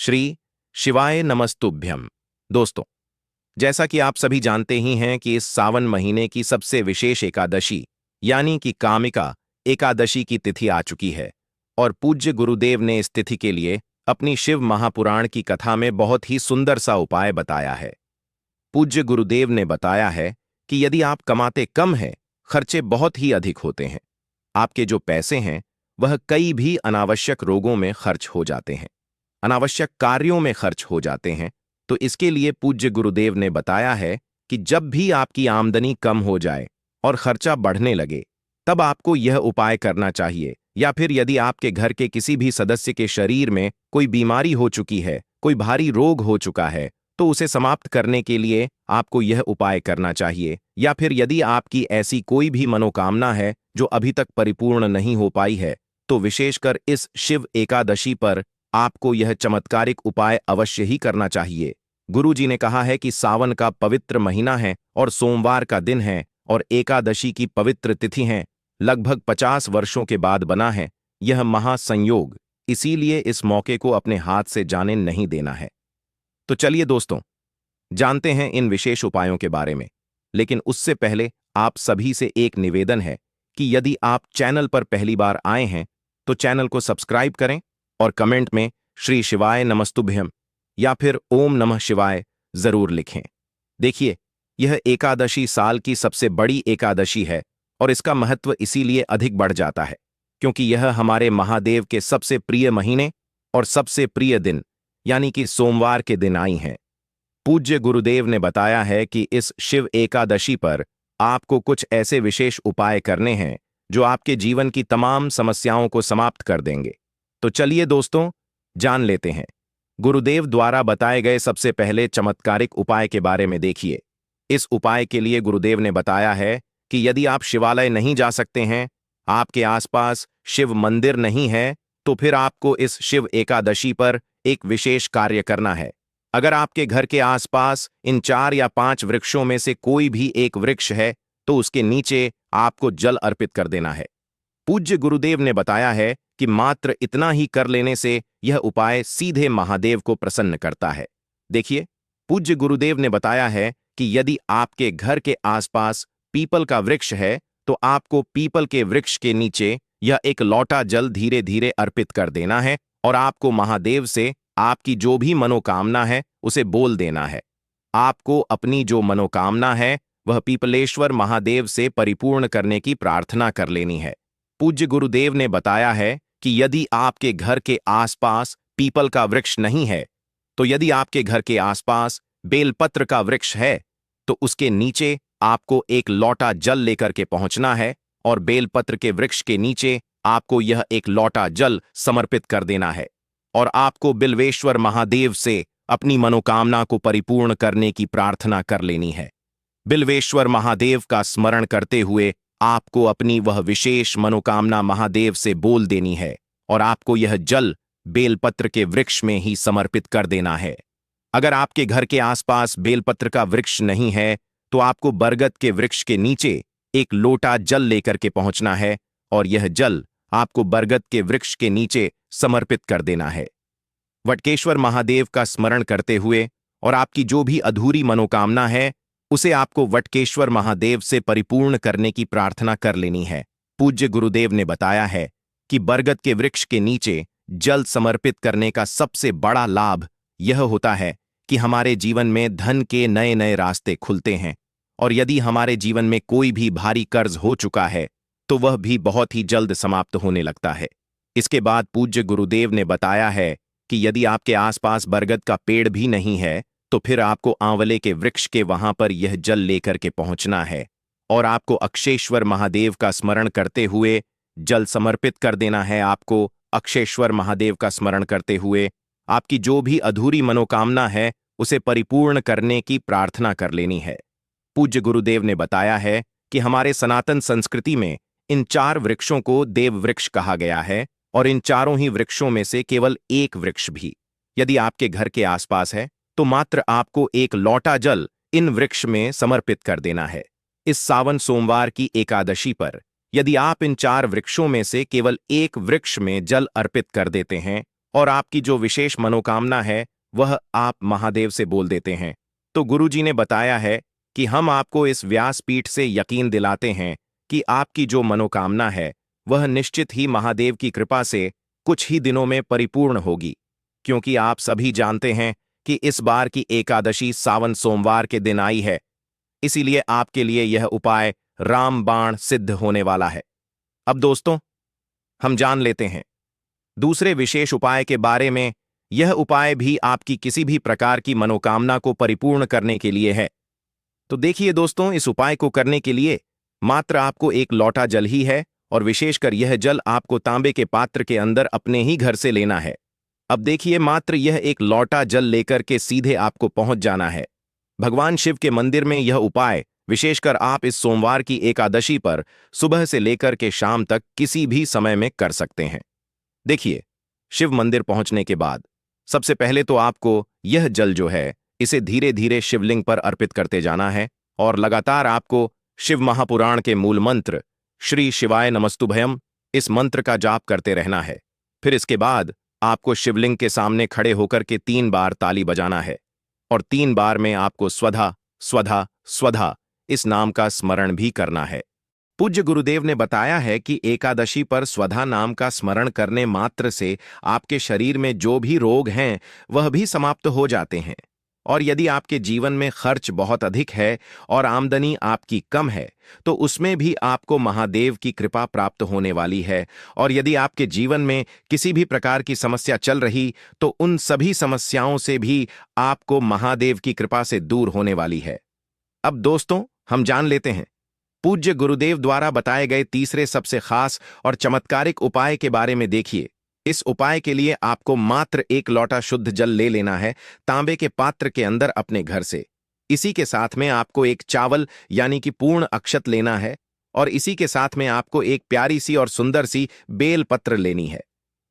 श्री शिवाय नमस्तुभ्यम। दोस्तों, जैसा कि आप सभी जानते ही हैं कि इस सावन महीने की सबसे विशेष एकादशी यानी कि कामिका एकादशी की तिथि आ चुकी है और पूज्य गुरुदेव ने इस तिथि के लिए अपनी शिव महापुराण की कथा में बहुत ही सुंदर सा उपाय बताया है। पूज्य गुरुदेव ने बताया है कि यदि आप कमाते कम हैं, खर्चे बहुत ही अधिक होते हैं, आपके जो पैसे हैं वह कई भी अनावश्यक रोगों में खर्च हो जाते हैं, अनावश्यक कार्यों में खर्च हो जाते हैं, तो इसके लिए पूज्य गुरुदेव ने बताया है कि जब भी आपकी आमदनी कम हो जाए और खर्चा बढ़ने लगे, तब आपको यह उपाय करना चाहिए। या फिर यदि आपके घर के किसी भी सदस्य के शरीर में कोई बीमारी हो चुकी है, कोई भारी रोग हो चुका है, तो उसे समाप्त करने के लिए आपको यह उपाय करना चाहिए। या फिर यदि आपकी ऐसी कोई भी मनोकामना है जो अभी तक परिपूर्ण नहीं हो पाई है, तो विशेषकर इस शिव एकादशी पर आपको यह चमत्कारिक उपाय अवश्य ही करना चाहिए। गुरुजी ने कहा है कि सावन का पवित्र महीना है और सोमवार का दिन है और एकादशी की पवित्र तिथि है। लगभग 50 वर्षों के बाद बना है यह महासंयोग, इसीलिए इस मौके को अपने हाथ से जाने नहीं देना है। तो चलिए दोस्तों, जानते हैं इन विशेष उपायों के बारे में। लेकिन उससे पहले आप सभी से एक निवेदन है कि यदि आप चैनल पर पहली बार आए हैं तो चैनल को सब्सक्राइब करें और कमेंट में श्री शिवाय नमस्तुभ्यम या फिर ओम नमः शिवाय जरूर लिखें। देखिए, यह एकादशी साल की सबसे बड़ी एकादशी है और इसका महत्व इसीलिए अधिक बढ़ जाता है क्योंकि यह हमारे महादेव के सबसे प्रिय महीने और सबसे प्रिय दिन यानी कि सोमवार के दिन आई हैं। पूज्य गुरुदेव ने बताया है कि इस शिव एकादशी पर आपको कुछ ऐसे विशेष उपाय करने हैं जो आपके जीवन की तमाम समस्याओं को समाप्त कर देंगे। तो चलिए दोस्तों, जान लेते हैं गुरुदेव द्वारा बताए गए सबसे पहले चमत्कारिक उपाय के बारे में। देखिए, इस उपाय के लिए गुरुदेव ने बताया है कि यदि आप शिवालय नहीं जा सकते हैं, आपके आसपास शिव मंदिर नहीं है, तो फिर आपको इस शिव एकादशी पर एक विशेष कार्य करना है। अगर आपके घर के आसपास इन 4 या 5 वृक्षों में से कोई भी एक वृक्ष है, तो उसके नीचे आपको जल अर्पित कर देना है। पूज्य गुरुदेव ने बताया है कि मात्र इतना ही कर लेने से यह उपाय सीधे महादेव को प्रसन्न करता है। देखिए, पूज्य गुरुदेव ने बताया है कि यदि आपके घर के आसपास पीपल का वृक्ष है, तो आपको पीपल के वृक्ष के नीचे यह एक लौटा जल धीरे धीरे अर्पित कर देना है और आपको महादेव से आपकी जो भी मनोकामना है उसे बोल देना है। आपको अपनी जो मनोकामना है वह पीपलेश्वर महादेव से परिपूर्ण करने की प्रार्थना कर लेनी है। पूज्य गुरुदेव ने बताया है कि यदि आपके घर के आसपास पीपल का वृक्ष नहीं है, तो यदि आपके घर के आसपास बेलपत्र का वृक्ष है, तो उसके नीचे आपको एक लौटा जल लेकर के पहुंचना है और बेलपत्र के वृक्ष के नीचे आपको यह एक लौटा जल समर्पित कर देना है और आपको बिल्वेश्वर महादेव से अपनी मनोकामना को परिपूर्ण करने की प्रार्थना कर लेनी है। बिल्वेश्वर महादेव का स्मरण करते हुए आपको अपनी वह विशेष मनोकामना महादेव से बोल देनी है और आपको यह जल बेलपत्र के वृक्ष में ही समर्पित कर देना है। अगर आपके घर के आसपास बेलपत्र का वृक्ष नहीं है, तो आपको बरगद के वृक्ष के नीचे एक लोटा जल लेकर के पहुंचना है और यह जल आपको बरगद के वृक्ष के नीचे समर्पित कर देना है। वटकेश्वर महादेव का स्मरण करते हुए और आपकी जो भी अधूरी मनोकामना है उसे आपको वटकेश्वर महादेव से परिपूर्ण करने की प्रार्थना कर लेनी है। पूज्य गुरुदेव ने बताया है कि बरगद के वृक्ष के नीचे जल समर्पित करने का सबसे बड़ा लाभ यह होता है कि हमारे जीवन में धन के नए नए रास्ते खुलते हैं और यदि हमारे जीवन में कोई भी भारी कर्ज हो चुका है तो वह भी बहुत ही जल्द समाप्त होने लगता है। इसके बाद पूज्य गुरुदेव ने बताया है कि यदि आपके आसपास बरगद का पेड़ भी नहीं है, तो फिर आपको आंवले के वृक्ष के वहां पर यह जल लेकर के पहुंचना है और आपको अक्षेश्वर महादेव का स्मरण करते हुए जल समर्पित कर देना है। आपको अक्षेश्वर महादेव का स्मरण करते हुए आपकी जो भी अधूरी मनोकामना है उसे परिपूर्ण करने की प्रार्थना कर लेनी है। पूज्य गुरुदेव ने बताया है कि हमारे सनातन संस्कृति में इन 4 वृक्षों को देव वृक्ष कहा गया है और इन चारों ही वृक्षों में से केवल एक वृक्ष भी यदि आपके घर के आसपास है, तो मात्र आपको एक लौटा जल इन वृक्ष में समर्पित कर देना है। इस सावन सोमवार की एकादशी पर यदि आप इन 4 वृक्षों में से केवल एक वृक्ष में जल अर्पित कर देते हैं और आपकी जो विशेष मनोकामना है वह आप महादेव से बोल देते हैं। तो गुरुजी ने बताया है कि हम आपको इस व्यासपीठ से यकीन दिलाते हैं कि आपकी जो मनोकामना है वह निश्चित ही महादेव की कृपा से कुछ ही दिनों में परिपूर्ण होगी, क्योंकि आप सभी जानते हैं कि इस बार की एकादशी सावन सोमवार के दिन आई है। इसीलिए आपके लिए यह उपाय रामबाण सिद्ध होने वाला है। अब दोस्तों, हम जान लेते हैं दूसरे विशेष उपाय के बारे में। यह उपाय भी आपकी किसी भी प्रकार की मनोकामना को परिपूर्ण करने के लिए है। तो देखिए दोस्तों, इस उपाय को करने के लिए मात्र आपको एक लोटा जल ही है, और विशेषकर यह जल आपको तांबे के पात्र के अंदर अपने ही घर से लेना है। अब देखिए, मात्र यह एक लोटा जल लेकर के सीधे आपको पहुंच जाना है भगवान शिव के मंदिर में। यह उपाय विशेषकर आप इस सोमवार की एकादशी पर सुबह से लेकर के शाम तक किसी भी समय में कर सकते हैं। देखिए, शिव मंदिर पहुंचने के बाद सबसे पहले तो आपको यह जल जो है इसे धीरे धीरे शिवलिंग पर अर्पित करते जाना है, और लगातार आपको शिव महापुराण के मूल मंत्र श्री शिवाय नमस्तुभयम इस मंत्र का जाप करते रहना है। फिर इसके बाद आपको शिवलिंग के सामने खड़े होकर के 3 बार ताली बजाना है, और 3 बार में आपको स्वधा स्वधा स्वधा इस नाम का स्मरण भी करना है। पूज्य गुरुदेव ने बताया है कि एकादशी पर स्वधा नाम का स्मरण करने मात्र से आपके शरीर में जो भी रोग हैं वह भी समाप्त हो जाते हैं। और यदि आपके जीवन में खर्च बहुत अधिक है और आमदनी आपकी कम है, तो उसमें भी आपको महादेव की कृपा प्राप्त होने वाली है। और यदि आपके जीवन में किसी भी प्रकार की समस्या चल रही, तो उन सभी समस्याओं से भी आपको महादेव की कृपा से दूर होने वाली है। अब दोस्तों, हम जान लेते हैं पूज्य गुरुदेव द्वारा बताए गए तीसरे सबसे खास और चमत्कारिक उपाय के बारे में। देखिए, इस उपाय के लिए आपको मात्र एक लोटा शुद्ध जल ले लेना है तांबे के पात्र के अंदर अपने घर से। इसी के साथ में आपको एक चावल यानी कि पूर्ण अक्षत लेना है, और इसी के साथ में आपको एक प्यारी सी और सुंदर सी बेल पत्र लेनी है।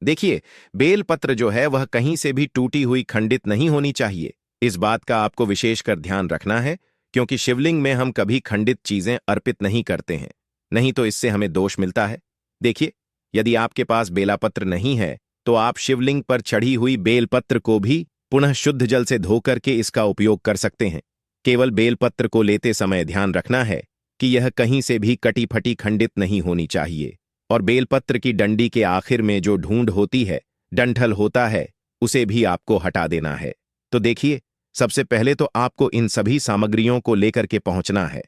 देखिए, बेल पत्र जो है वह कहीं से भी टूटी हुई खंडित नहीं होनी चाहिए। इस बात का आपको विशेषकर ध्यान रखना है, क्योंकि शिवलिंग में हम कभी खंडित चीजें अर्पित नहीं करते हैं, नहीं तो इससे हमें दोष मिलता है। देखिए, यदि आपके पास बेलापत्र नहीं है तो आप शिवलिंग पर चढ़ी हुई बेलपत्र को भी पुनः शुद्ध जल से धोकर के इसका उपयोग कर सकते हैं। केवल बेलपत्र को लेते समय ध्यान रखना है कि यह कहीं से भी कटी फटी खंडित नहीं होनी चाहिए, और बेलपत्र की डंडी के आखिर में जो ढूंढ होती है, डंठल होता है, उसे भी आपको हटा देना है। तो देखिए, सबसे पहले तो आपको इन सभी सामग्रियों को लेकर के पहुंचना है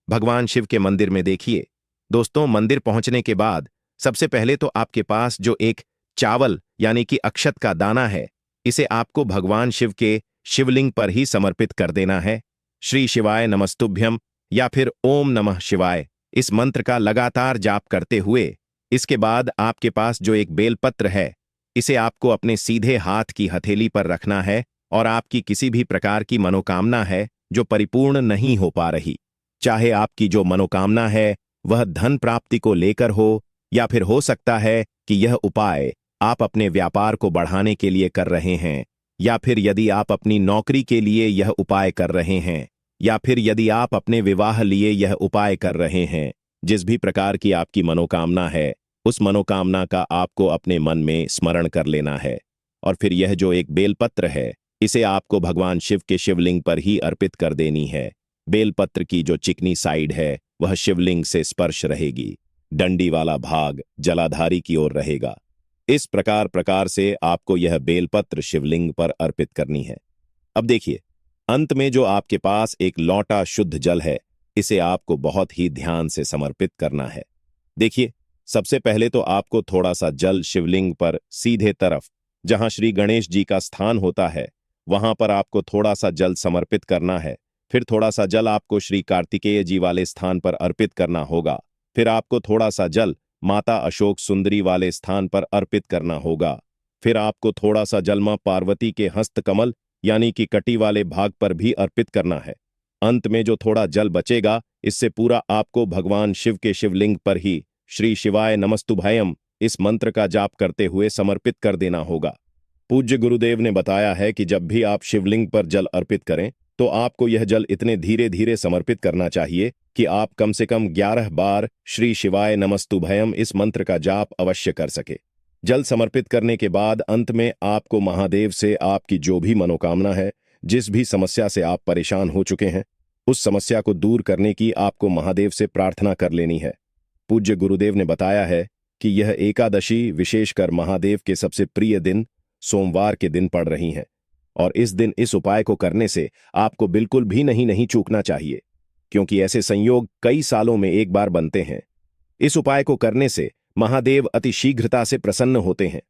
भगवान शिव के मंदिर में। देखिए दोस्तों, मंदिर पहुंचने के बाद सबसे पहले तो आपके पास जो एक चावल यानी कि अक्षत का दाना है, इसे आपको भगवान शिव के शिवलिंग पर ही समर्पित कर देना है। श्री शिवाय नमस्तुभ्यम या फिर ओम नमः शिवाय इस मंत्र का लगातार जाप करते हुए, इसके बाद आपके पास जो एक बेलपत्र है, इसे आपको अपने सीधे हाथ की हथेली पर रखना है, और आपकी किसी भी प्रकार की मनोकामना है जो परिपूर्ण नहीं हो पा रही, चाहे आपकी जो मनोकामना है वह धन प्राप्ति को लेकर हो, या फिर हो सकता है कि यह उपाय आप अपने व्यापार को बढ़ाने के लिए कर रहे हैं, या फिर यदि आप अपनी नौकरी के लिए यह उपाय कर रहे हैं, या फिर यदि आप अपने विवाह लिए यह उपाय कर रहे हैं। जिस भी प्रकार की आपकी मनोकामना है, उस मनोकामना का आपको अपने मन में स्मरण कर लेना है, और फिर यह जो एक बेलपत्र है, इसे आपको भगवान शिव के शिवलिंग पर ही अर्पित कर देनी है। बेलपत्र की जो चिकनी साइड है वह शिवलिंग से स्पर्श रहेगी, डंडी वाला भाग जलाधारी की ओर रहेगा। इस प्रकार से आपको यह बेलपत्र शिवलिंग पर अर्पित करनी है। अब देखिए, अंत में जो आपके पास एक लोटा शुद्ध जल है, इसे आपको बहुत ही ध्यान से समर्पित करना है। देखिए, सबसे पहले तो आपको थोड़ा सा जल शिवलिंग पर सीधे तरफ जहां श्री गणेश जी का स्थान होता है, वहां पर आपको थोड़ा सा जल समर्पित करना है। फिर थोड़ा सा जल आपको श्री कार्तिकेय जी वाले स्थान पर अर्पित करना होगा। फिर आपको थोड़ा सा जल माता अशोक सुंदरी वाले स्थान पर अर्पित करना होगा। फिर आपको थोड़ा सा जल मां पार्वती के हस्त कमल यानी कि कटी वाले भाग पर भी अर्पित करना है। अंत में जो थोड़ा जल बचेगा, इससे पूरा आपको भगवान शिव के शिवलिंग पर ही श्री शिवाय नमस्तुभयम इस मंत्र का जाप करते हुए समर्पित कर देना होगा। पूज्य गुरुदेव ने बताया है कि जब भी आप शिवलिंग पर जल अर्पित करें, तो आपको यह जल इतने धीरे धीरे समर्पित करना चाहिए कि आप कम से कम 11 बार श्री शिवाय नमस्तुभयम इस मंत्र का जाप अवश्य कर सके। जल समर्पित करने के बाद अंत में आपको महादेव से आपकी जो भी मनोकामना है, जिस भी समस्या से आप परेशान हो चुके हैं, उस समस्या को दूर करने की आपको महादेव से प्रार्थना कर लेनी है। पूज्य गुरुदेव ने बताया है कि यह एकादशी विशेषकर महादेव के सबसे प्रिय दिन सोमवार के दिन पड़ रही हैं और इस दिन इस उपाय को करने से आपको बिल्कुल भी नहीं चूकना चाहिए, क्योंकि ऐसे संयोग कई सालों में एक बार बनते हैं। इस उपाय को करने से महादेव अति शीघ्रता से प्रसन्न होते हैं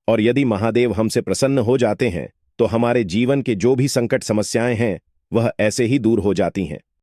और यदि महादेव हमसे प्रसन्न हो जाते हैं तो हमारे जीवन के जो भी संकट समस्याएं हैं वह ऐसे ही दूर हो जाती हैं।